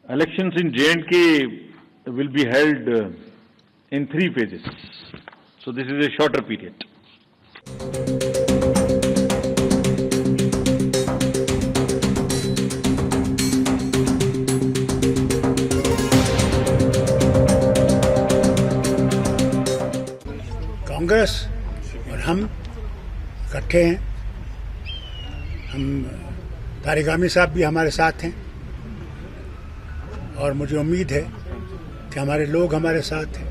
Elections in J&K will be held in 3 phases. So this is a shorter period. Congress और हम इकट्ठे हैं। हम तारिगामी साहब भी हमारे साथ हैं और मुझे उम्मीद है कि हमारे लोग हमारे साथ हैं।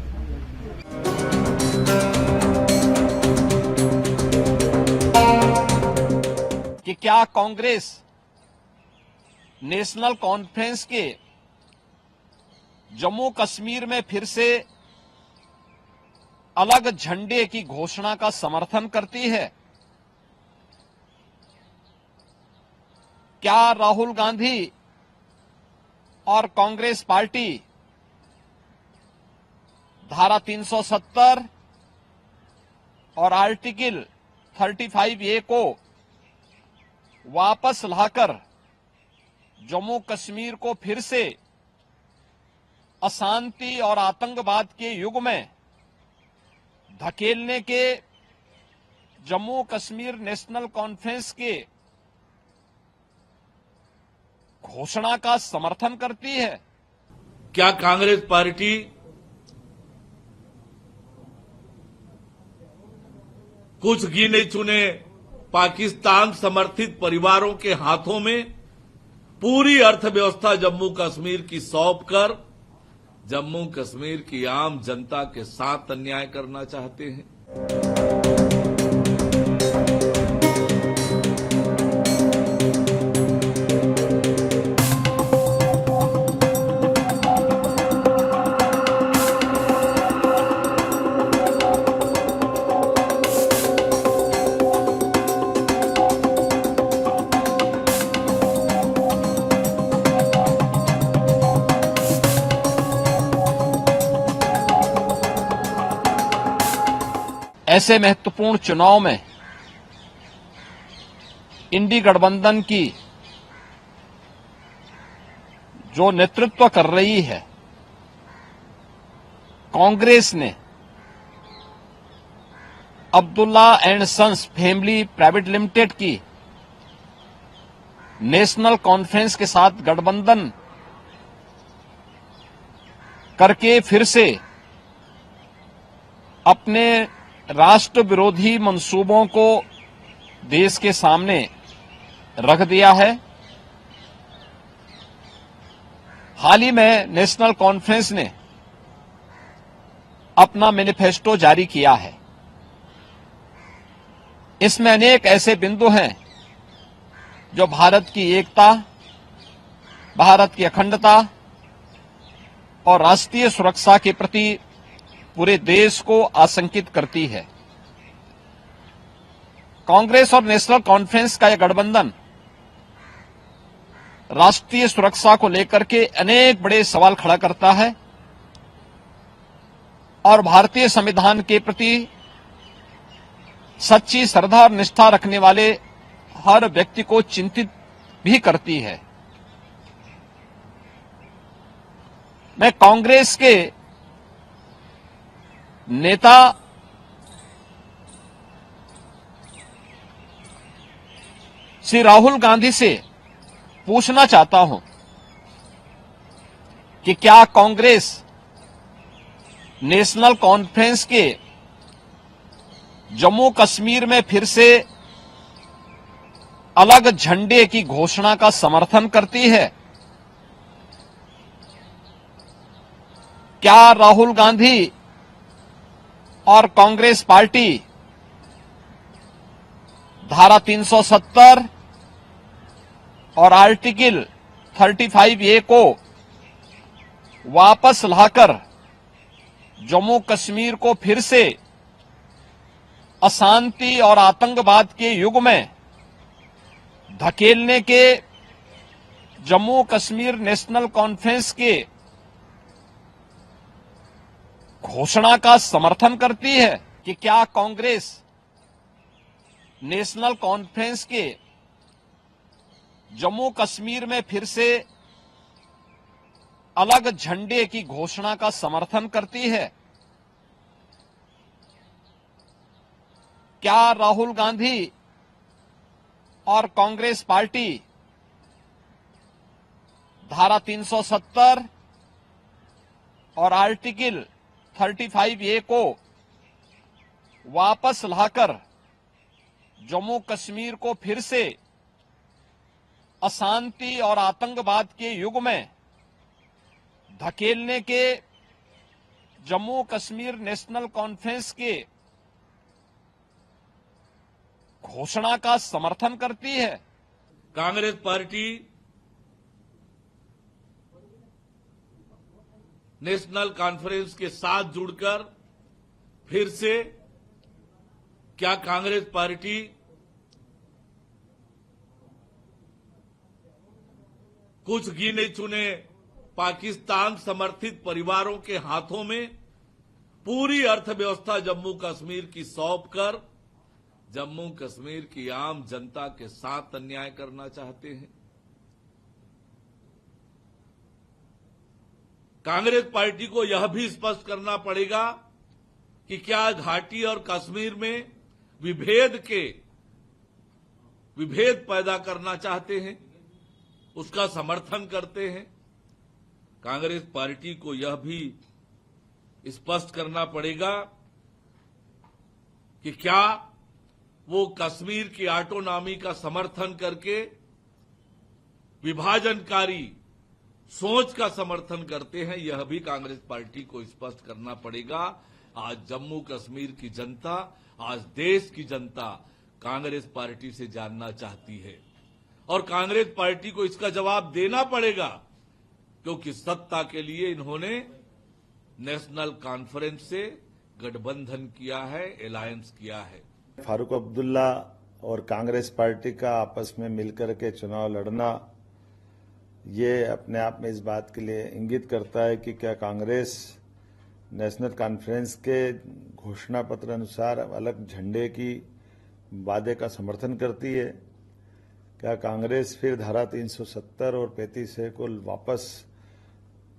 कि क्या कांग्रेस नेशनल कॉन्फ्रेंस के जम्मू कश्मीर में फिर से अलग झंडे की घोषणा का समर्थन करती है? क्या राहुल गांधी और कांग्रेस पार्टी धारा 370 और आर्टिकल 35A को वापस लाकर जम्मू कश्मीर को फिर से अशांति और आतंकवाद के युग में धकेलने के जम्मू कश्मीर नेशनल कॉन्फ्रेंस के घोषणा का समर्थन करती है? क्या कांग्रेस पार्टी कुछ गिने चुने पाकिस्तान समर्थित परिवारों के हाथों में पूरी अर्थव्यवस्था जम्मू कश्मीर की सौंप कर जम्मू कश्मीर की आम जनता के साथ अन्याय करना चाहते हैं? ऐसे महत्वपूर्ण चुनाव में इंडी गठबंधन की जो नेतृत्व कर रही है कांग्रेस ने Abdullah and sons family private limited की नेशनल कॉन्फ्रेंस के साथ गठबंधन करके फिर से अपने राष्ट्र विरोधी मंसूबों को देश के सामने रख दिया है। हाल ही में नेशनल कॉन्फ्रेंस ने अपना मैनिफेस्टो जारी किया है। इसमें अनेक ऐसे बिंदु हैं जो भारत की एकता, भारत की अखंडता और राष्ट्रीय सुरक्षा के प्रति पूरे देश को आशंकित करती है। कांग्रेस और नेशनल कॉन्फ्रेंस का यह गठबंधन राष्ट्रीय सुरक्षा को लेकर के अनेक बड़े सवाल खड़ा करता है और भारतीय संविधान के प्रति सच्ची श्रद्धा और निष्ठा रखने वाले हर व्यक्ति को चिंतित भी करती है। मैं कांग्रेस के नेता श्री राहुल गांधी से पूछना चाहता हूं कि क्या कांग्रेस नेशनल कॉन्फ्रेंस के जम्मू कश्मीर में फिर से अलग झंडे की घोषणा का समर्थन करती है? क्या राहुल गांधी और कांग्रेस पार्टी धारा 370 और आर्टिकल 35A को वापस लाकर जम्मू कश्मीर को फिर से अशांति और आतंकवाद के युग में धकेलने के जम्मू कश्मीर नेशनल कॉन्फ्रेंस के घोषणा का समर्थन करती है कि क्या कांग्रेस नेशनल कॉन्फ्रेंस के जम्मू कश्मीर में फिर से अलग झंडे की घोषणा का समर्थन करती है? क्या राहुल गांधी और कांग्रेस पार्टी धारा 370 और आर्टिकल 35A को वापस लाकर जम्मू कश्मीर को फिर से अशांति और आतंकवाद के युग में धकेलने के जम्मू कश्मीर नेशनल कॉन्फ्रेंस के घोषणा का समर्थन करती है? कांग्रेस पार्टी नेशनल कॉन्फ्रेंस के साथ जुड़कर फिर से क्या कांग्रेस पार्टी कुछ गिने चुने पाकिस्तान समर्थित परिवारों के हाथों में पूरी अर्थव्यवस्था जम्मू कश्मीर की सौंपकर जम्मू कश्मीर की आम जनता के साथ अन्याय करना चाहते हैं? कांग्रेस पार्टी को यह भी स्पष्ट करना पड़ेगा कि क्या घाटी और कश्मीर में विभेद पैदा करना चाहते हैं, उसका समर्थन करते हैं? कांग्रेस पार्टी को यह भी स्पष्ट करना पड़ेगा कि क्या वो कश्मीर की ऑटोनॉमी का समर्थन करके विभाजनकारी सोच का समर्थन करते हैं? यह भी कांग्रेस पार्टी को स्पष्ट करना पड़ेगा। आज जम्मू कश्मीर की जनता, आज देश की जनता कांग्रेस पार्टी से जानना चाहती है और कांग्रेस पार्टी को इसका जवाब देना पड़ेगा, क्योंकि सत्ता के लिए इन्होंने नेशनल कॉन्फ्रेंस से गठबंधन किया है, अलायंस किया है। फारूक अब्दुल्ला और कांग्रेस पार्टी का आपस में मिलकर के चुनाव लड़ना, ये अपने आप में इस बात के लिए इंगित करता है कि क्या कांग्रेस नेशनल कॉन्फ्रेंस के घोषणा पत्र अनुसार अलग झंडे की वादे का समर्थन करती है? क्या कांग्रेस फिर धारा 370 और 35A को वापस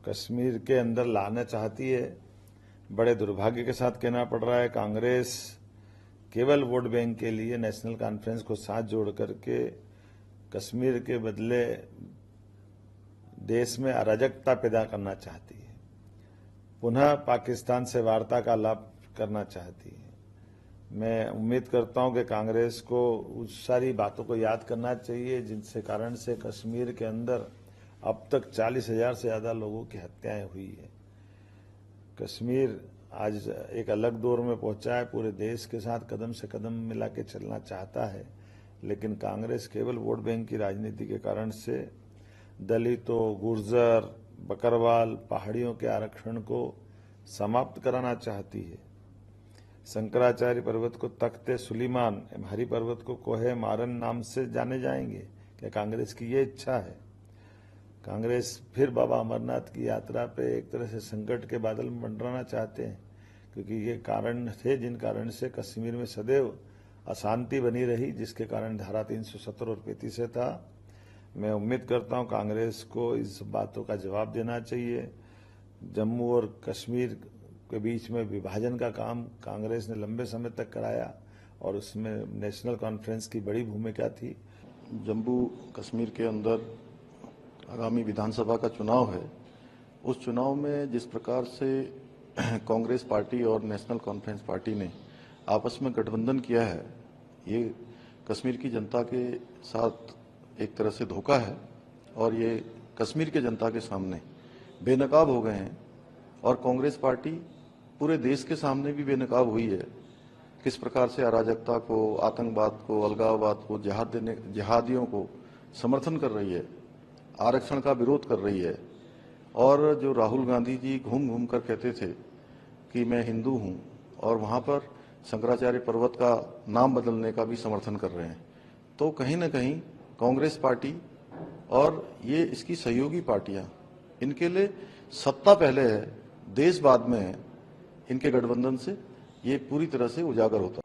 कश्मीर के अंदर लाना चाहती है? बड़े दुर्भाग्य के साथ कहना पड़ रहा है, कांग्रेस केवल वोट बैंक के लिए नेशनल कॉन्फ्रेंस को साथ जोड़ करके कश्मीर के बदले देश में अराजकता पैदा करना चाहती है, पुनः पाकिस्तान से वार्ता का लाभ करना चाहती है। मैं उम्मीद करता हूं कि कांग्रेस को उस सारी बातों को याद करना चाहिए जिनसे कारण से कश्मीर के अंदर अब तक 40,000 से ज्यादा लोगों की हत्याएं हुई है। कश्मीर आज एक अलग दौर में पहुंचा है, पूरे देश के साथ कदम से कदम मिला के चलना चाहता है, लेकिन कांग्रेस केवल वोट बैंक की राजनीति के कारण से दलितों, गुर्जर, बकरवाल, पहाड़ियों के आरक्षण को समाप्त कराना चाहती है। शंकराचार्य पर्वत को तख्ते सुलेमान, हरि पर्वत को कोहे मारन नाम से जाने जाएंगे। क्या कांग्रेस की ये इच्छा है? कांग्रेस फिर बाबा अमरनाथ की यात्रा पे एक तरह से संकट के बादल में मंडराना चाहते हैं, क्योंकि ये कारण थे जिन कारण से कश्मीर में सदैव अशांति बनी रही, जिसके कारण धारा 370 और 35A था। मैं उम्मीद करता हूं कांग्रेस को इस बातों का जवाब देना चाहिए। जम्मू और कश्मीर के बीच में विभाजन का काम कांग्रेस ने लंबे समय तक कराया और उसमें नेशनल कॉन्फ्रेंस की बड़ी भूमिका थी। जम्मू कश्मीर के अंदर आगामी विधानसभा का चुनाव है, उस चुनाव में जिस प्रकार से कांग्रेस पार्टी और नेशनल कॉन्फ्रेंस पार्टी ने आपस में गठबंधन किया है, ये कश्मीर की जनता के साथ एक तरह से धोखा है और ये कश्मीर के जनता के सामने बेनकाब हो गए हैं और कांग्रेस पार्टी पूरे देश के सामने भी बेनकाब हुई है। किस प्रकार से अराजकता को, आतंकवाद को, अलगाववाद को, जिहादियों को समर्थन कर रही है, आरक्षण का विरोध कर रही है। और जो राहुल गांधी जी घूम घूम कर कहते थे कि मैं हिंदू हूं, और वहां पर शंकराचार्य पर्वत का नाम बदलने का भी समर्थन कर रहे हैं, तो कहीं ना कहीं कांग्रेस पार्टी और ये इसकी सहयोगी पार्टियां, इनके लिए सत्ता पहले है, देश बाद में है। इनके गठबंधन से ये पूरी तरह से उजागर होता